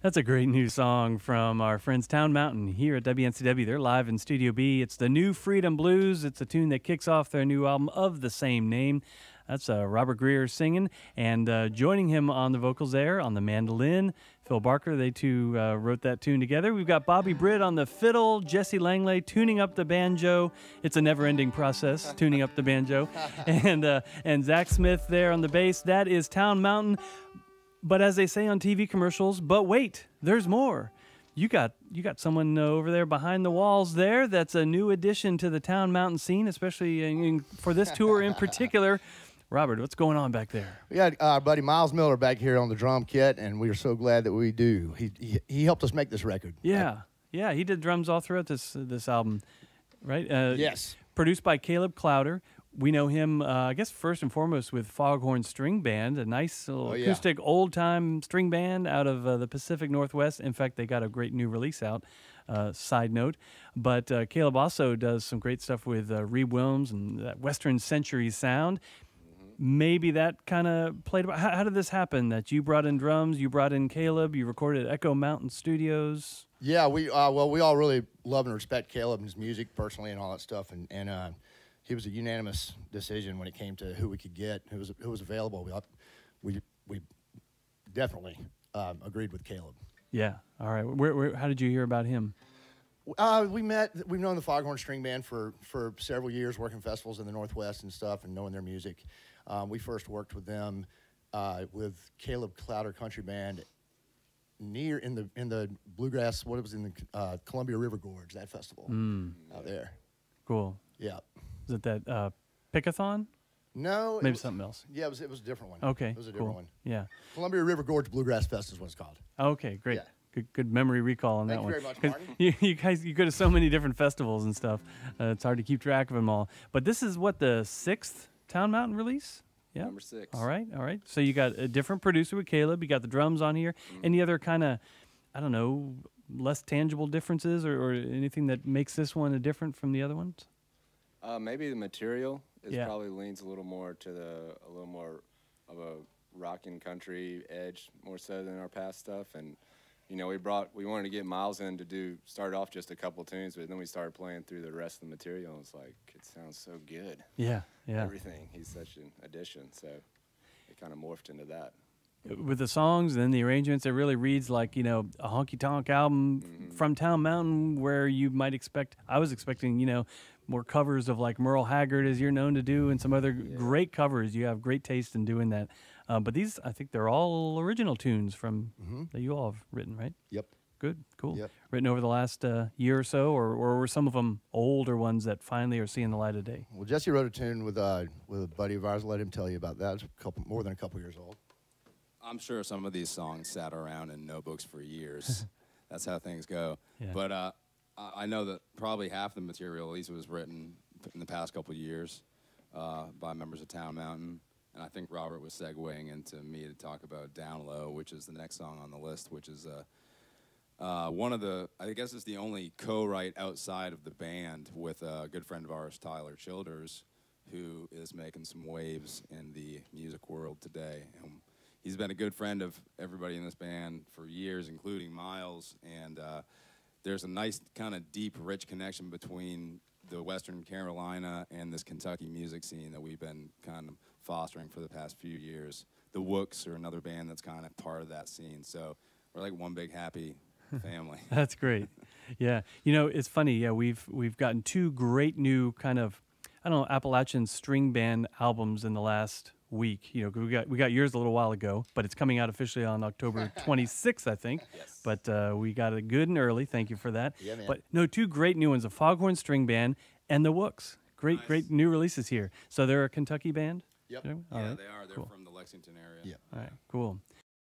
That's a great new song from our friends Town Mountain here at WNCW. They're live in Studio B. It's the New Freedom Blues. It's a tune that kicks off their new album of the same name. That's Robert Greer singing, and joining him on the vocals there, on the mandolin, Phil Barker. They two wrote that tune together. We've got Bobby Britt on the fiddle, Jesse Langley tuning up the banjo. It's a never-ending process, tuning up the banjo. And Zach Smith there on the bass. That is Town Mountain. But as they say on TV commercials, but wait, there's more. You got someone over there behind the walls there that's a new addition to the Town Mountain scene, especially for this tour in particular. Robert, what's going on back there? We got our buddy Miles Miller back here on the drum kit, and we are so glad that we do. He helped us make this record. Yeah, yeah, he did drums all throughout this album, right? Yes. Produced by Caleb Clowder. We know him, I guess, first and foremost with Foghorn String Band, a nice little acoustic old-time string band out of the Pacific Northwest. In fact, they got a great new release out, side note. But Caleb also does some great stuff with Rebe Williams and that Western Century sound. Maybe that kind of played about. How did this happen, that you brought in drums, you brought in Caleb, you recorded at Echo Mountain Studios? Yeah, we all really love and respect Caleb and his music personally and all that stuff, and he was a unanimous decision when it came to who we could get, who was available. We definitely agreed with Caleb. Yeah. All right. How did you hear about him? We've known the Foghorn String Band for several years, working festivals in the Northwest and stuff, and knowing their music. We first worked with them with Caleb Clowder Country Band near in the bluegrass. What it was in the Columbia River Gorge, that festival out there. Cool. Yeah. Is it that Pickathon? No. Maybe something else. Yeah, it was a different one. Okay. It was a different one. Yeah. Columbia River Gorge Bluegrass Fest is what it's called. Okay, great. Yeah. Good memory recall on that one. Thank you very much, Martin. You guys, you go to so many different festivals and stuff. It's hard to keep track of them all. But this is what, the 6th Town Mountain release? Yeah. Number 6. All right, all right. So you got a different producer with Caleb. You got the drums on here. Any other kind of, I don't know, less tangible differences or anything that makes this one different from the other ones? Maybe the material probably leans a little more to a little more of a rock and country edge, more so than our past stuff. And you know, we wanted to get Miles in to start off just a couple tunes, but then we started playing through the rest of the material, and it's like, it sounds so good. Yeah, yeah. Everything. He's such an addition, so it kind of morphed into that. With the songs and the arrangements, it really reads like, you know, a honky-tonk album from Town Mountain, where you might expect, I was expecting, you know, more covers of like Merle Haggard, as you're known to do, and some other great covers. You have great taste in doing that. But these, I think they're all original tunes from that you all have written, right? Yep. Good, cool. Yep. Written over the last year or so, or were some of them older ones that finally are seeing the light of day? Well, Jesse wrote a tune with a buddy of ours. Let him tell you about that. It's more than a couple years old. I'm sure some of these songs sat around in notebooks for years. That's how things go. Yeah. But I know that probably half the material, at least, was written in the past couple of years by members of Town Mountain. And I think Robert was segueing into me to talk about Down Low, which is the next song on the list, which is one of the, I guess it's the only co-write outside of the band with a good friend of ours, Tyler Childers, who is making some waves in the music world today. And he's been a good friend of everybody in this band for years, including Miles, and there's a nice kind of deep, rich connection between the Western Carolina and this Kentucky music scene that we've been kind of fostering for the past few years. The Wooks are another band that's kind of part of that scene, so we're like one big happy family. That's great. Yeah, you know, it's funny. Yeah, we've gotten 2 great new kind of, I don't know, Appalachian string band albums in the last week. You know, we got yours a little while ago, but it's coming out officially on October 26th, I think. Yes. But we got it good and early. Thank you for that. Yeah, man. But no, 2 great new ones: the Foghorn String Band and the Wooks. Great new releases here. So they're a Kentucky band. Yep. All Yeah, right. they are. They're Cool. from the Lexington area. Yeah. All right, cool.